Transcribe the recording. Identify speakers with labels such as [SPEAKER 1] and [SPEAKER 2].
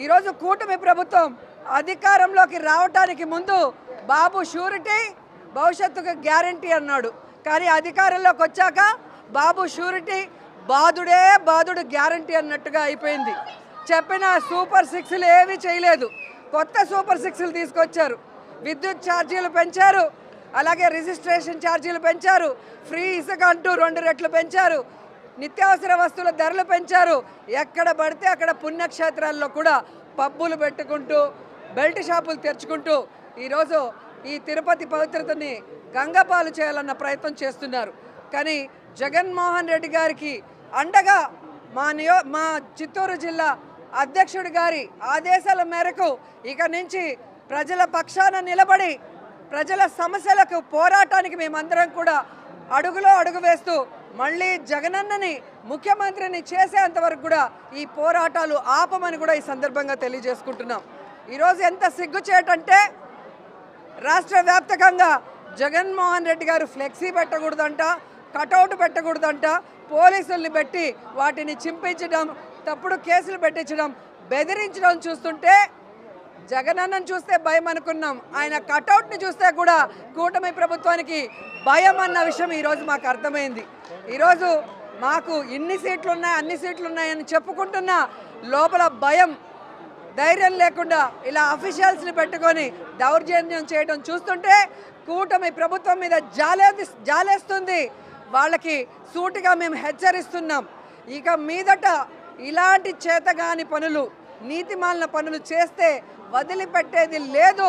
[SPEAKER 1] ఈరోజు కూటమి ప్రభుత్వం అధికారంలోకి రావడానికి ముందు బాబు షూరిటీ భవిష్యత్తుకు గ్యారంటీ అన్నాడు. కానీ అధికారంలోకి వచ్చాక బాబు షూరిటీ బాదుడే బాదుడు గ్యారంటీ అన్నట్టుగా అయిపోయింది. చెప్పిన సూపర్ సిక్స్లు ఏమీ చేయలేదు. కొత్త సూపర్ సిక్స్లు తీసుకొచ్చారు. విద్యుత్ ఛార్జీలు పెంచారు, అలాగే రిజిస్ట్రేషన్ ఛార్జీలు పెంచారు, ఫ్రీ ఇసుక అంటూ 2 రెట్లు పెంచారు, నిత్యావసర వస్తువుల ధరలు పెంచారు. ఎక్కడ పడితే అక్కడ పుణ్యక్షేత్రాల్లో కూడా పబ్బులు పెట్టుకుంటూ బెల్ట్ షాపులు తెరుచుకుంటూ ఈరోజు ఈ తిరుపతి పవిత్రతని గంగపాలు చేయాలన్న ప్రయత్నం చేస్తున్నారు. కానీ జగన్మోహన్ రెడ్డి గారికి అండగా మా చిత్తూరు జిల్లా అధ్యక్షుడి గారి ఆదేశాల మేరకు ఇక నుంచి ప్రజల పక్షాన నిలబడి ప్రజల సమస్యలకు పోరాటానికి మేమందరం కూడా అడుగులో అడుగు వేస్తూ మళ్ళీ జగనన్నని ముఖ్యమంత్రిని చేసేంతవరకు కూడా ఈ పోరాటాలు ఆపమని కూడా ఈ సందర్భంగా తెలియజేసుకుంటున్నాం. ఈరోజు ఎంత సిగ్గుచేటంటే రాష్ట్ర వ్యాప్తంగా జగన్మోహన్ రెడ్డి గారు ఫ్లెక్సీ పెట్టకూడదంట, కటౌట్ పెట్టకూడదంట, పోలీసుల్ని పెట్టి వాటిని చింపించడం, తప్పుడు కేసులు పెట్టించడం, బెదిరించడం చూస్తుంటే జగనన్నను చూస్తే భయం అనుకున్నాం. ఆయన కటౌట్ని చూస్తే కూడా కూటమి ప్రభుత్వానికి భయం అన్న విషయం ఈరోజు మాకు అర్థమైంది. ఈరోజు మాకు ఇన్ని సీట్లు ఉన్నాయి అన్ని సీట్లు ఉన్నాయని చెప్పుకుంటున్నా లోపల భయం, ధైర్యం లేకుండా ఇలా అఫీషియల్స్ని పెట్టుకొని దౌర్జన్యం చేయడం చూస్తుంటే కూటమి ప్రభుత్వం మీద జాలేస్తుంది. వాళ్ళకి సూటిగా మేము హెచ్చరిస్తున్నాం. ఇక మీదట ఇలాంటి చేతగాని పనులు, నీతిమాలిన పనులు చేస్తే వదిలిపెట్టేది లేదు.